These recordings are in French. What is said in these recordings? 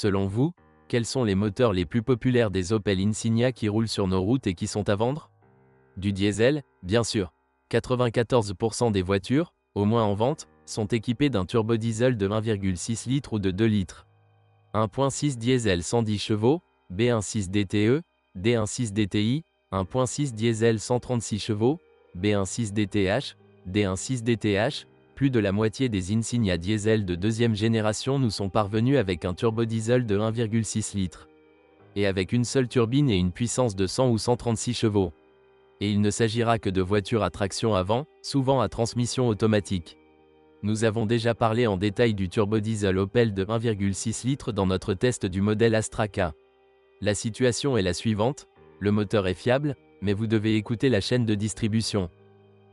Selon vous, quels sont les moteurs les plus populaires des Opel Insignia qui roulent sur nos routes et qui sont à vendre? Du diesel, bien sûr. 94% des voitures, au moins en vente, sont équipées d'un turbodiesel de 1,6 litres ou de 2 litres. 1.6 diesel 110 chevaux, B16 DTE, D16 DTI, 1.6 diesel 136 chevaux, B16 DTH, D16 DTH, plus de la moitié des Insignia diesel de deuxième génération nous sont parvenus avec un turbodiesel de 1,6 litres. Et avec une seule turbine et une puissance de 100 ou 136 chevaux. Et il ne s'agira que de voitures à traction avant, souvent à transmission automatique. Nous avons déjà parlé en détail du turbodiesel Opel de 1,6 litres dans notre test du modèle Astra K. La situation est la suivante, le moteur est fiable, mais vous devez écouter la chaîne de distribution.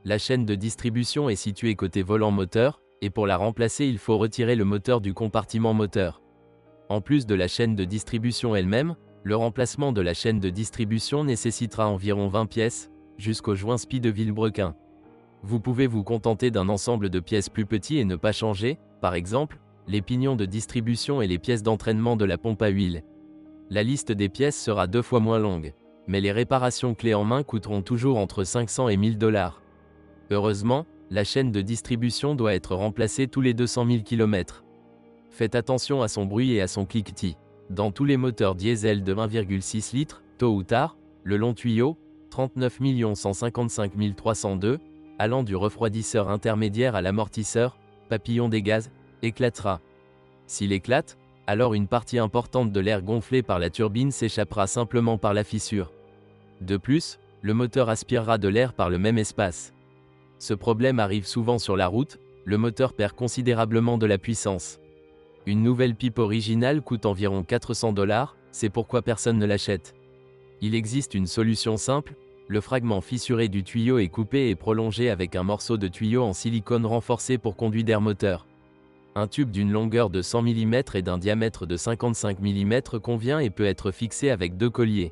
La chaîne de distribution est située côté volant moteur, et pour la remplacer il faut retirer le moteur du compartiment moteur. En plus de la chaîne de distribution elle-même, le remplacement de la chaîne de distribution nécessitera environ 20 pièces, jusqu'au joint SPI de Villebrequin. Vous pouvez vous contenter d'un ensemble de pièces plus petits et ne pas changer, par exemple, les pignons de distribution et les pièces d'entraînement de la pompe à huile. La liste des pièces sera 2 fois moins longue, mais les réparations clés en main coûteront toujours entre 500 et 1000 $. Heureusement, la chaîne de distribution doit être remplacée tous les 200 000 km. Faites attention à son bruit et à son cliquetis. Dans tous les moteurs diesel de 1,6 litres, tôt ou tard, le long tuyau, 39 155 302, allant du refroidisseur intermédiaire à l'amortisseur, papillon des gaz, éclatera. S'il éclate, alors une partie importante de l'air gonflé par la turbine s'échappera simplement par la fissure. De plus, le moteur aspirera de l'air par le même espace. Ce problème arrive souvent sur la route, le moteur perd considérablement de la puissance. Une nouvelle pipe originale coûte environ 400 $, c'est pourquoi personne ne l'achète. Il existe une solution simple, le fragment fissuré du tuyau est coupé et prolongé avec un morceau de tuyau en silicone renforcé pour conduit d'air moteur. Un tube d'une longueur de 100 mm et d'un diamètre de 55 mm convient et peut être fixé avec 2 colliers.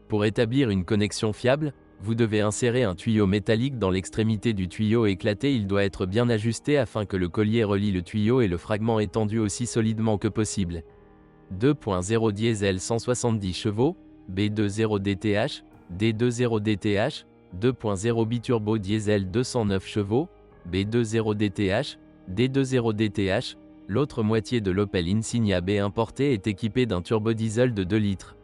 Pour établir une connexion fiable, vous devez insérer un tuyau métallique dans l'extrémité du tuyau éclaté. Il doit être bien ajusté afin que le collier relie le tuyau et le fragment étendu aussi solidement que possible. 2.0 diesel 170 chevaux, B20 DTH, D20 DTH, 2.0 biturbo diesel 209 chevaux, B20 DTH, D20 DTH, l'autre moitié de l'Opel Insignia B importé est équipée d'un turbodiesel de 2 litres.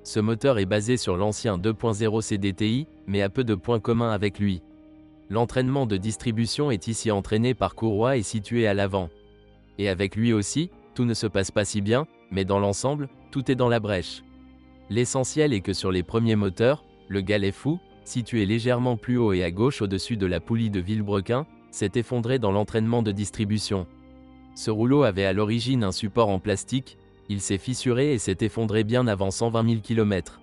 Ce moteur est basé sur l'ancien 2.0 CDTI, mais a peu de points communs avec lui. L'entraînement de distribution est ici entraîné par courroie et situé à l'avant. Et avec lui aussi, tout ne se passe pas si bien, mais dans l'ensemble, tout est dans la brèche. L'essentiel est que sur les premiers moteurs, le galet fou, situé légèrement plus haut et à gauche au-dessus de la poulie de Villebrequin, s'est effondré dans l'entraînement de distribution. Ce rouleau avait à l'origine un support en plastique, il s'est fissuré et s'est effondré bien avant 120 000 km.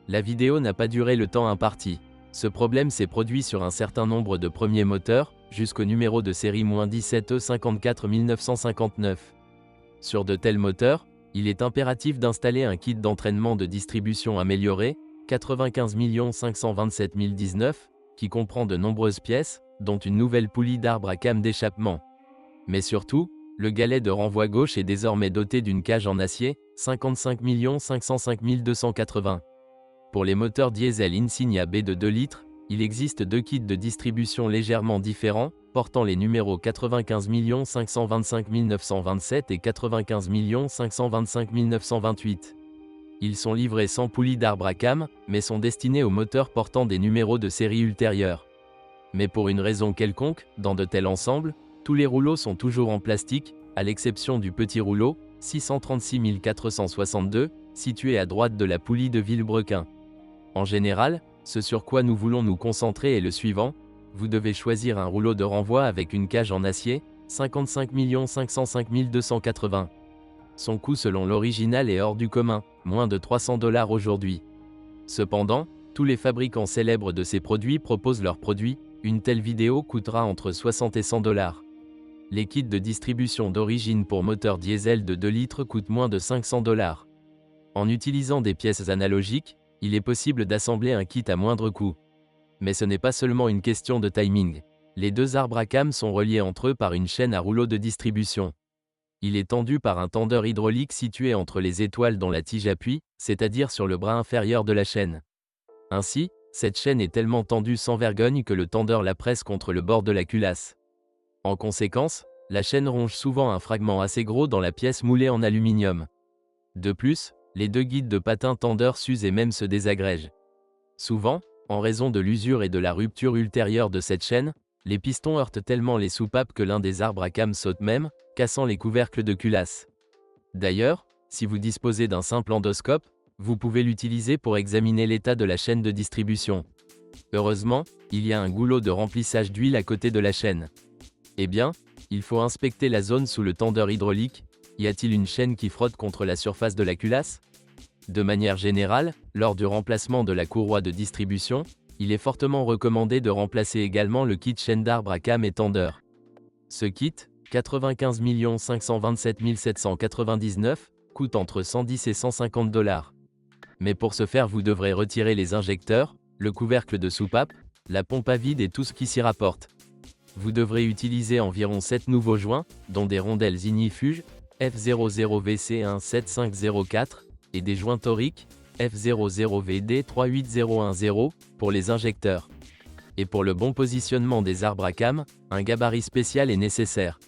La vidéo n'a pas duré le temps imparti. Ce problème s'est produit sur un certain nombre de premiers moteurs, jusqu'au numéro de série -17 E54 1959. Sur de tels moteurs, il est impératif d'installer un kit d'entraînement de distribution amélioré, 95 527 019, qui comprend de nombreuses pièces, dont une nouvelle poulie d'arbre à came d'échappement. Mais surtout, le galet de renvoi gauche est désormais doté d'une cage en acier, 55 505 280. Pour les moteurs diesel Insignia B de 2 litres, il existe 2 kits de distribution légèrement différents, portant les numéros 95 525 927 et 95 525 928. Ils sont livrés sans poulie d'arbre à came, mais sont destinés aux moteurs portant des numéros de série ultérieurs. Mais pour une raison quelconque, dans de tels ensembles, tous les rouleaux sont toujours en plastique, à l'exception du petit rouleau, 636 462, situé à droite de la poulie de Villebrequin. En général, ce sur quoi nous voulons nous concentrer est le suivant, vous devez choisir un rouleau de renvoi avec une cage en acier, 55 505 280. Son coût selon l'original est hors du commun, moins de 300 $ aujourd'hui. Cependant, tous les fabricants célèbres de ces produits proposent leurs produits, une telle vidéo coûtera entre 60 et 100 $. Les kits de distribution d'origine pour moteur diesel de 2 litres coûtent moins de 500 $. En utilisant des pièces analogiques, il est possible d'assembler un kit à moindre coût. Mais ce n'est pas seulement une question de timing. Les deux arbres à came sont reliés entre eux par une chaîne à rouleau de distribution. Il est tendu par un tendeur hydraulique situé entre les étoiles dont la tige appuie, c'est-à-dire sur le bras inférieur de la chaîne. Ainsi, cette chaîne est tellement tendue sans vergogne que le tendeur la presse contre le bord de la culasse. En conséquence, la chaîne ronge souvent un fragment assez gros dans la pièce moulée en aluminium. De plus, les deux guides de patin tendeurs s'usent et même se désagrègent. Souvent, en raison de l'usure et de la rupture ultérieure de cette chaîne, les pistons heurtent tellement les soupapes que l'un des arbres à cames saute même, cassant les couvercles de culasse. D'ailleurs, si vous disposez d'un simple endoscope, vous pouvez l'utiliser pour examiner l'état de la chaîne de distribution. Heureusement, il y a un goulot de remplissage d'huile à côté de la chaîne. Eh bien, il faut inspecter la zone sous le tendeur hydraulique. Y a-t-il une chaîne qui frotte contre la surface de la culasse? De manière générale, lors du remplacement de la courroie de distribution, il est fortement recommandé de remplacer également le kit chaîne d'arbre à cames et tendeur. Ce kit, 95 527 799, coûte entre 110 et 150 $. Mais pour ce faire vous devrez retirer les injecteurs, le couvercle de soupape, la pompe à vide et tout ce qui s'y rapporte. Vous devrez utiliser environ 7 nouveaux joints, dont des rondelles ignifuges, F00VC17504, et des joints toriques, F00VD38010, pour les injecteurs. Et pour le bon positionnement des arbres à cames, un gabarit spécial est nécessaire.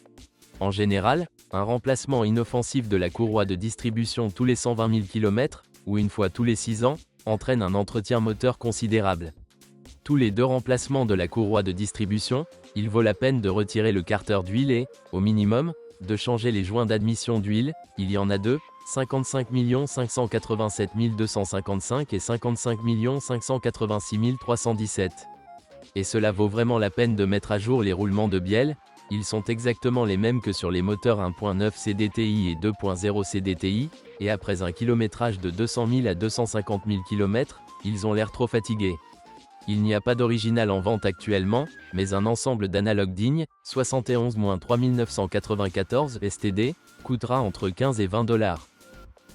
En général, un remplacement inoffensif de la courroie de distribution tous les 120 000 km, ou une fois tous les 6 ans, entraîne un entretien moteur considérable. Tous les 2 remplacements de la courroie de distribution, il vaut la peine de retirer le carter d'huile et, au minimum, de changer les joints d'admission d'huile, il y en a 2, 55 587 255 et 55 586 317. Et cela vaut vraiment la peine de mettre à jour les roulements de bielle, ils sont exactement les mêmes que sur les moteurs 1.9 CDTI et 2.0 CDTI, et après un kilométrage de 200 000 à 250 000 km, ils ont l'air trop fatigués. Il n'y a pas d'original en vente actuellement, mais un ensemble d'analogues dignes, 71-3994 STD, coûtera entre 15 et 20 $.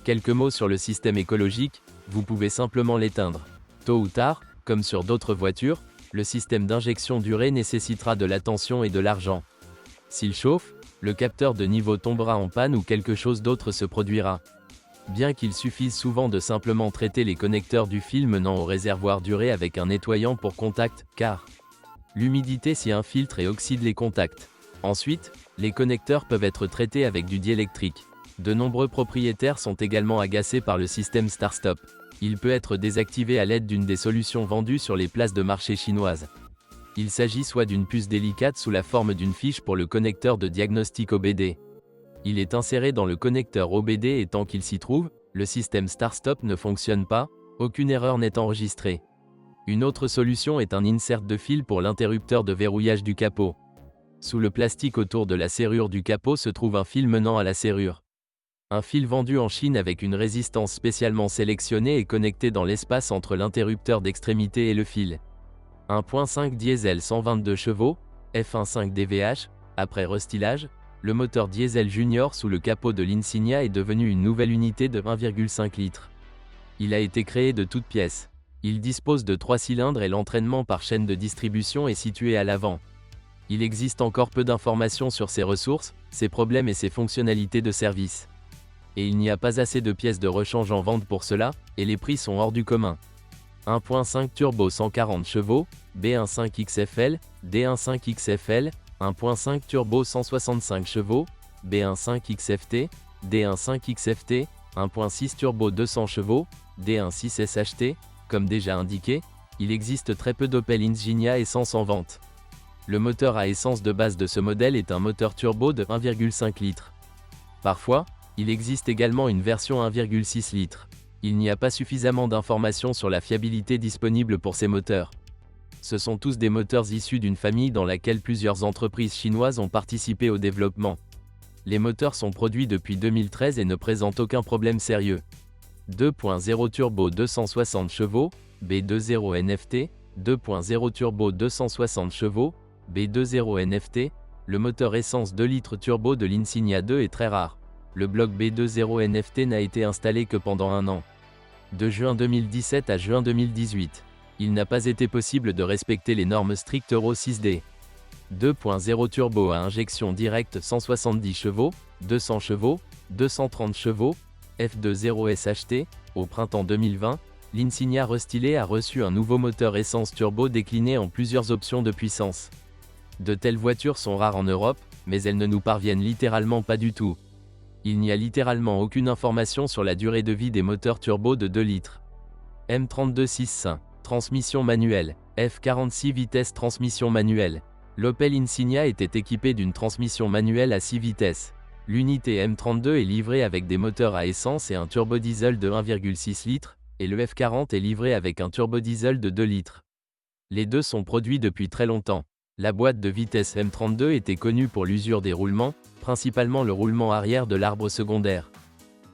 Quelques mots sur le système écologique, vous pouvez simplement l'éteindre. Tôt ou tard, comme sur d'autres voitures, le système d'injection durée nécessitera de l'attention et de l'argent. S'il chauffe, le capteur de niveau tombera en panne ou quelque chose d'autre se produira. Bien qu'il suffise souvent de simplement traiter les connecteurs du fil menant au réservoir durée avec un nettoyant pour contact, car l'humidité s'y infiltre et oxyde les contacts. Ensuite, les connecteurs peuvent être traités avec du diélectrique. De nombreux propriétaires sont également agacés par le système Start-Stop. Il peut être désactivé à l'aide d'une des solutions vendues sur les places de marché chinoises. Il s'agit soit d'une puce délicate sous la forme d'une fiche pour le connecteur de diagnostic OBD. Il est inséré dans le connecteur OBD et tant qu'il s'y trouve, le système Start-Stop ne fonctionne pas, aucune erreur n'est enregistrée. Une autre solution est un insert de fil pour l'interrupteur de verrouillage du capot. Sous le plastique autour de la serrure du capot se trouve un fil menant à la serrure. Un fil vendu en Chine avec une résistance spécialement sélectionnée est connecté dans l'espace entre l'interrupteur d'extrémité et le fil. 1.5 diesel 122 chevaux, F1.5 DVH, après restylage, le moteur diesel junior sous le capot de l'Insignia est devenu une nouvelle unité de 1,5 litres. Il a été créé de toutes pièces. Il dispose de 3 cylindres et l'entraînement par chaîne de distribution est situé à l'avant. Il existe encore peu d'informations sur ses ressources, ses problèmes et ses fonctionnalités de service. Et il n'y a pas assez de pièces de rechange en vente pour cela, et les prix sont hors du commun. 1.5 turbo 140 chevaux, B1.5 XFL, D1.5 XFL, 1.5 turbo 165 chevaux, B1.5 XFT, D1.5 XFT, 1.6 turbo 200 chevaux, D1.6 SHT, comme déjà indiqué, il existe très peu d'Opel Insignia essence en vente. Le moteur à essence de base de ce modèle est un moteur turbo de 1,5 litres. Parfois, il existe également une version 1,6 litres. Il n'y a pas suffisamment d'informations sur la fiabilité disponible pour ces moteurs. Ce sont tous des moteurs issus d'une famille dans laquelle plusieurs entreprises chinoises ont participé au développement. Les moteurs sont produits depuis 2013 et ne présentent aucun problème sérieux. 2.0 turbo 260 chevaux, B20 NFT, 2.0 turbo 260 chevaux, B20 NFT, le moteur essence 2 litres turbo de l'Insignia 2 est très rare. Le bloc B20 NFT n'a été installé que pendant un an. De juin 2017 à juin 2018. Il n'a pas été possible de respecter les normes strictes Euro 6D. 2.0 turbo à injection directe 170 chevaux, 200 chevaux, 230 chevaux, F20 SHT. Au printemps 2020, l'Insignia restylée a reçu un nouveau moteur essence turbo décliné en plusieurs options de puissance. De telles voitures sont rares en Europe, mais elles ne nous parviennent littéralement pas du tout. Il n'y a littéralement aucune information sur la durée de vie des moteurs turbo de 2 litres. M3265, transmission manuelle, F46 vitesses transmission manuelle. L'Opel Insignia était équipé d'une transmission manuelle à 6 vitesses. L'unité M32 est livrée avec des moteurs à essence et un turbodiesel de 1,6 litres, et le F40 est livré avec un turbodiesel de 2 litres. Les deux sont produits depuis très longtemps. La boîte de vitesse M32 était connue pour l'usure des roulements, principalement le roulement arrière de l'arbre secondaire.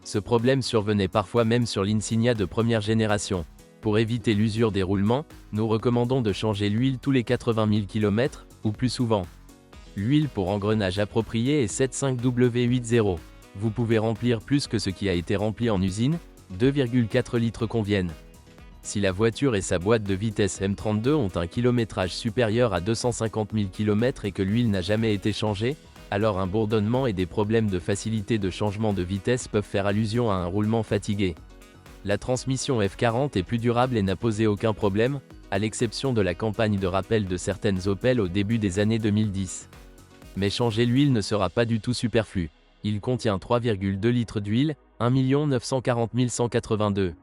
Ce problème survenait parfois même sur l'Insignia de première génération. Pour éviter l'usure des roulements, nous recommandons de changer l'huile tous les 80 000 km, ou plus souvent. L'huile pour engrenage approprié est 75W80. Vous pouvez remplir plus que ce qui a été rempli en usine, 2,4 litres conviennent. Si la voiture et sa boîte de vitesse M32 ont un kilométrage supérieur à 250 000 km et que l'huile n'a jamais été changée, alors un bourdonnement et des problèmes de facilité de changement de vitesse peuvent faire allusion à un roulement fatigué. La transmission F40 est plus durable et n'a posé aucun problème, à l'exception de la campagne de rappel de certaines Opel au début des années 2010. Mais changer l'huile ne sera pas du tout superflu. Il contient 3,2 litres d'huile, 1 940 182.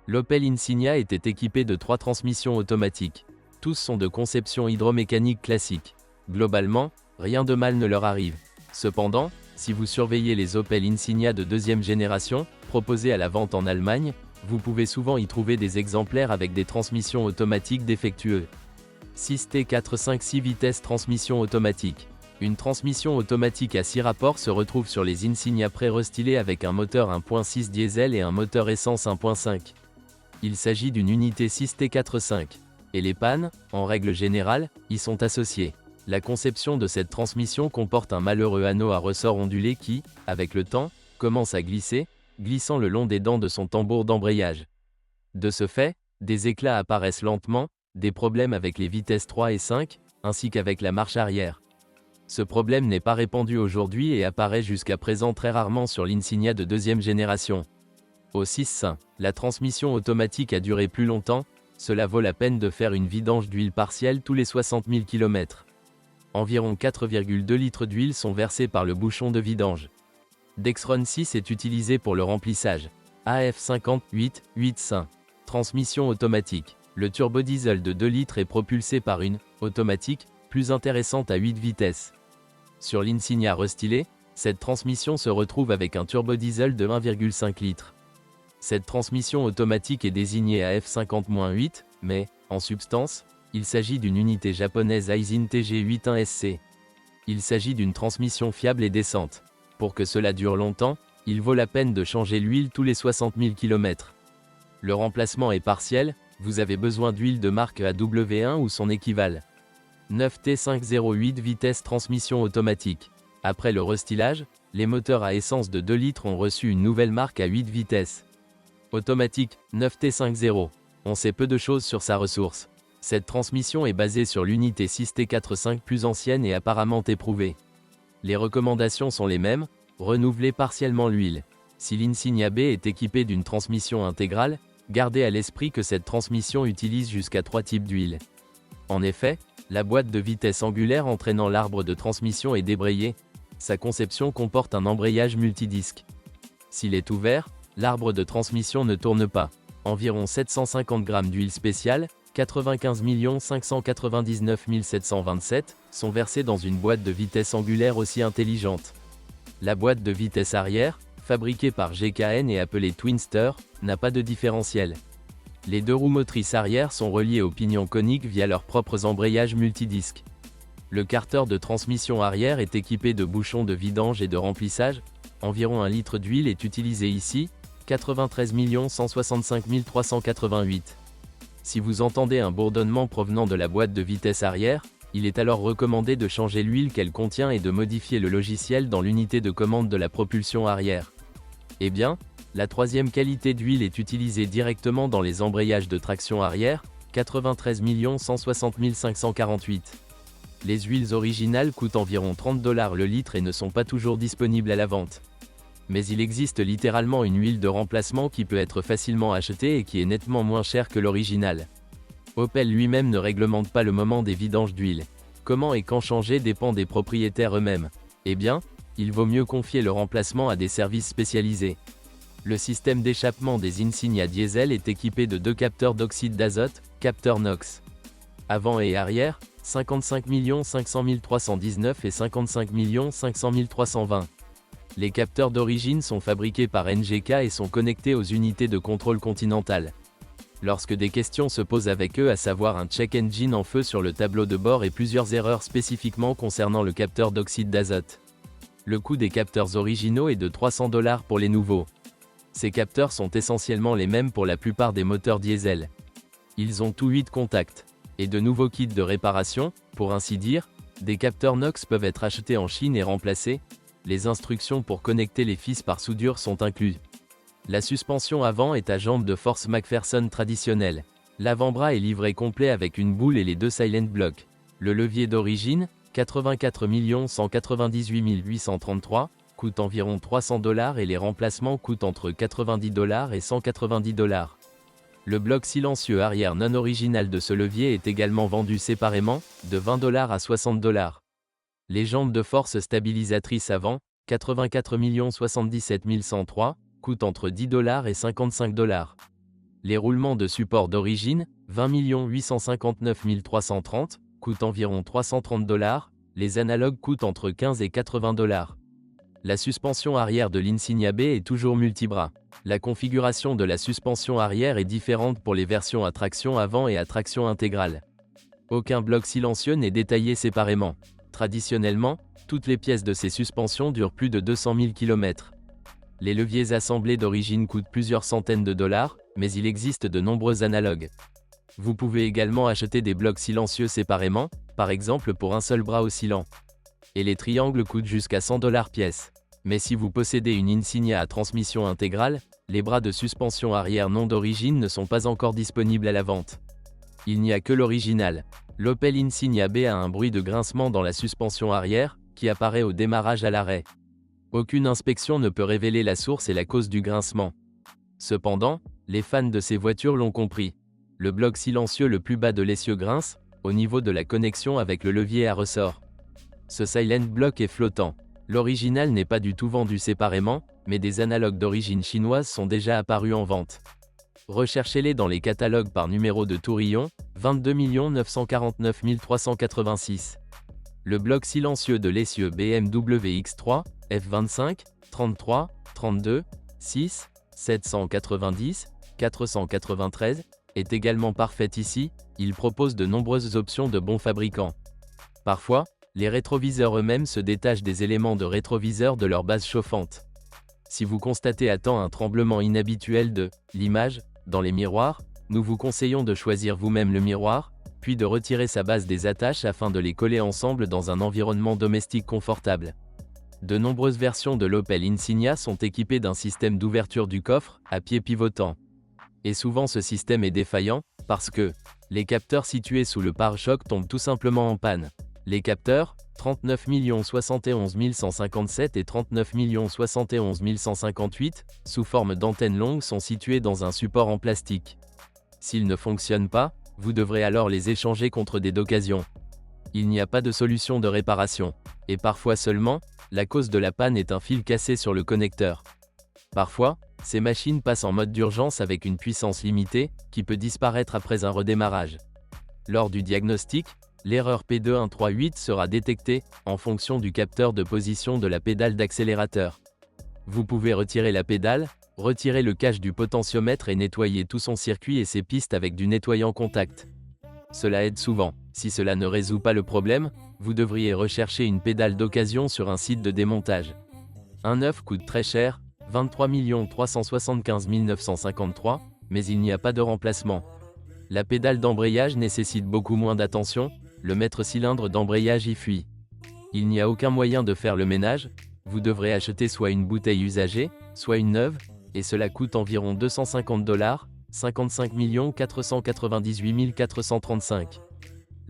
L'Opel Insignia était équipé de 3 transmissions automatiques. Tous sont de conception hydromécanique classique. Globalement, rien de mal ne leur arrive. Cependant, si vous surveillez les Opel Insignia de deuxième génération, proposés à la vente en Allemagne, vous pouvez souvent y trouver des exemplaires avec des transmissions automatiques défectueuses. 6T4 6 vitesses transmission automatique. Une transmission automatique à 6 rapports se retrouve sur les Insignia pré-restylés avec un moteur 1.6 diesel et un moteur essence 1.5. Il s'agit d'une unité 6T4 et les pannes, en règle générale, y sont associées. La conception de cette transmission comporte un malheureux anneau à ressort ondulé qui, avec le temps, commence à glisser, glissant le long des dents de son tambour d'embrayage. De ce fait, des éclats apparaissent lentement, des problèmes avec les vitesses 3 et 5, ainsi qu'avec la marche arrière. Ce problème n'est pas répandu aujourd'hui et apparaît jusqu'à présent très rarement sur l'Insignia de deuxième génération. Au 6.1, la transmission automatique a duré plus longtemps, cela vaut la peine de faire une vidange d'huile partielle tous les 60 000 km. Environ 4,2 litres d'huile sont versés par le bouchon de vidange. Dexron 6 est utilisé pour le remplissage. AF50 8.1. Transmission automatique. Le turbodiesel de 2 litres est propulsé par une automatique, plus intéressante à 8 vitesses. Sur l'Insignia restylée, cette transmission se retrouve avec un turbodiesel de 1,5 litres. Cette transmission automatique est désignée AF50-8, mais, en substance, il s'agit d'une unité japonaise Aisin TG81SC. Il s'agit d'une transmission fiable et décente. Pour que cela dure longtemps, il vaut la peine de changer l'huile tous les 60 000 km. Le remplacement est partiel, vous avez besoin d'huile de marque AW1 ou son équivalent. 9T508 vitesse transmission automatique. Après le restylage, les moteurs à essence de 2 litres ont reçu une nouvelle marque à 8 vitesses. Automatique, 9T50. On sait peu de choses sur sa ressource. Cette transmission est basée sur l'unité 6T45 plus ancienne et apparemment éprouvée. Les recommandations sont les mêmes, renouveler partiellement l'huile. Si l'Insignia B est équipée d'une transmission intégrale, gardez à l'esprit que cette transmission utilise jusqu'à 3 types d'huile. En effet, la boîte de vitesse angulaire entraînant l'arbre de transmission est débrayée. Sa conception comporte un embrayage multidisque. S'il est ouvert, l'arbre de transmission ne tourne pas. Environ 750 g d'huile spéciale, 95 599 727, sont versés dans une boîte de vitesse angulaire aussi intelligente. La boîte de vitesse arrière, fabriquée par GKN et appelée Twinster, n'a pas de différentiel. Les deux roues motrices arrière sont reliées au pignon conique via leurs propres embrayages multidisques. Le carter de transmission arrière est équipé de bouchons de vidange et de remplissage. Environ 1 litre d'huile est utilisé ici, 93 165 388. Si vous entendez un bourdonnement provenant de la boîte de vitesse arrière, il est alors recommandé de changer l'huile qu'elle contient et de modifier le logiciel dans l'unité de commande de la propulsion arrière. Eh bien, la troisième qualité d'huile est utilisée directement dans les embrayages de traction arrière, 93 160 548. Les huiles originales coûtent environ 30 $ le litre et ne sont pas toujours disponibles à la vente. Mais il existe littéralement une huile de remplacement qui peut être facilement achetée et qui est nettement moins chère que l'original. Opel lui-même ne réglemente pas le moment des vidanges d'huile. Comment et quand changer dépend des propriétaires eux-mêmes. Eh bien, il vaut mieux confier le remplacement à des services spécialisés. Le système d'échappement des Insignia diesel est équipé de 2 capteurs d'oxyde d'azote, capteurs NOx. Avant et arrière, 55 500 319 et 55 500 320. Les capteurs d'origine sont fabriqués par NGK et sont connectés aux unités de contrôle Continental. Lorsque des questions se posent avec eux, à savoir un check engine en feu sur le tableau de bord et plusieurs erreurs spécifiquement concernant le capteur d'oxyde d'azote. Le coût des capteurs originaux est de 300 $ pour les nouveaux. Ces capteurs sont essentiellement les mêmes pour la plupart des moteurs diesel. Ils ont tous 8 contacts. Et de nouveaux kits de réparation, pour ainsi dire, des capteurs NOx peuvent être achetés en Chine et remplacés. Les instructions pour connecter les fils par soudure sont incluses. La suspension avant est à jambes de force McPherson traditionnelle. L'avant-bras est livré complet avec une boule et les 2 silent blocks. Le levier d'origine, 84 198 833, coûte environ 300 $ et les remplacements coûtent entre 90 $ et 190 $. Le bloc silencieux arrière non original de ce levier est également vendu séparément, de 20 $ à 60 $. Les jambes de force stabilisatrices avant, 84 077 103, coûtent entre 10 $ et 55 $. Les roulements de support d'origine, 20 859 330, coûtent environ 330 $. Les analogues coûtent entre 15 et 80 $. La suspension arrière de l'Insignia B est toujours multibras. La configuration de la suspension arrière est différente pour les versions à traction avant et à traction intégrale. Aucun bloc silencieux n'est détaillé séparément. Traditionnellement, toutes les pièces de ces suspensions durent plus de 200 000 km. Les leviers assemblés d'origine coûtent plusieurs centaines de dollars, mais il existe de nombreux analogues. Vous pouvez également acheter des blocs silencieux séparément, par exemple pour un seul bras oscillant. Et les triangles coûtent jusqu'à 100 $ pièce. Mais si vous possédez une Insignia à transmission intégrale, les bras de suspension arrière non d'origine ne sont pas encore disponibles à la vente. Il n'y a que l'original. L'Opel Insignia B a un bruit de grincement dans la suspension arrière, qui apparaît au démarrage à l'arrêt. Aucune inspection ne peut révéler la source et la cause du grincement. Cependant, les fans de ces voitures l'ont compris. Le bloc silencieux le plus bas de l'essieu grince, au niveau de la connexion avec le levier à ressort. Ce silent block est flottant. L'original n'est pas du tout vendu séparément, mais des analogues d'origine chinoise sont déjà apparus en vente. Recherchez-les dans les catalogues par numéro de tourillon, 22 949 386. Le bloc silencieux de l'essieu BMW X3, F25, 33, 32, 6, 790, 493, est également parfait ici. Il propose de nombreuses options de bons fabricants. Parfois, les rétroviseurs eux-mêmes se détachent des éléments de rétroviseur de leur base chauffante. Si vous constatez à temps un tremblement inhabituel de l'image dans les miroirs, nous vous conseillons de choisir vous-même le miroir, puis de retirer sa base des attaches afin de les coller ensemble dans un environnement domestique confortable. De nombreuses versions de l'Opel Insignia sont équipées d'un système d'ouverture du coffre, à pied pivotant. Et souvent ce système est défaillant, parce que les capteurs situés sous le pare-choc tombent tout simplement en panne. Les capteurs, 39 071 157 et 39 071 158, sous forme d'antennes longues sont situés dans un support en plastique. S'ils ne fonctionnent pas, vous devrez alors les échanger contre des d'occasion. Il n'y a pas de solution de réparation. Et parfois seulement, la cause de la panne est un fil cassé sur le connecteur. Parfois, ces machines passent en mode d'urgence avec une puissance limitée, qui peut disparaître après un redémarrage. Lors du diagnostic, l'erreur P2138 sera détectée, en fonction du capteur de position de la pédale d'accélérateur. Vous pouvez retirer la pédale, retirer le cache du potentiomètre et nettoyer tout son circuit et ses pistes avec du nettoyant contact. Cela aide souvent. Si cela ne résout pas le problème, vous devriez rechercher une pédale d'occasion sur un site de démontage. Un neuf coûte très cher, 23 375 953, mais il n'y a pas de remplacement. La pédale d'embrayage nécessite beaucoup moins d'attention, le maître-cylindre d'embrayage y fuit. Il n'y a aucun moyen de faire le ménage, vous devrez acheter soit une bouteille usagée, soit une neuve, et cela coûte environ 250 $, 55 498 435.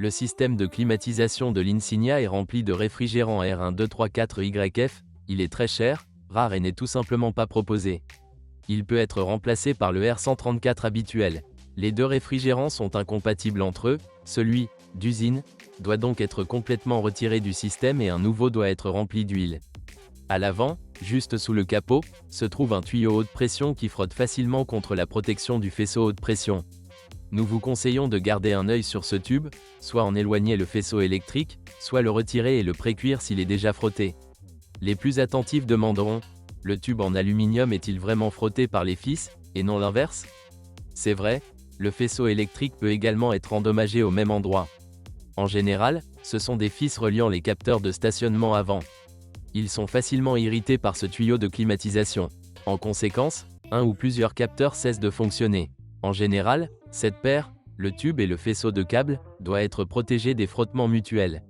Le système de climatisation de l'Insignia est rempli de réfrigérant R1234YF, il est très cher, rare et n'est tout simplement pas proposé. Il peut être remplacé par le R134 habituel. Les deux réfrigérants sont incompatibles entre eux, celui d'usine doit donc être complètement retiré du système et un nouveau doit être rempli d'huile. À l'avant, juste sous le capot, se trouve un tuyau haute pression qui frotte facilement contre la protection du faisceau haute pression. Nous vous conseillons de garder un œil sur ce tube, soit en éloigner le faisceau électrique, soit le retirer et le précuire s'il est déjà frotté. Les plus attentifs demanderont: le tube en aluminium est-il vraiment frotté par les fils, et non l'inverse? C'est vrai, le faisceau électrique peut également être endommagé au même endroit. En général, ce sont des fils reliant les capteurs de stationnement avant. Ils sont facilement irrités par ce tuyau de climatisation. En conséquence, un ou plusieurs capteurs cessent de fonctionner. En général, cette paire, le tube et le faisceau de câble, doit être protégé des frottements mutuels.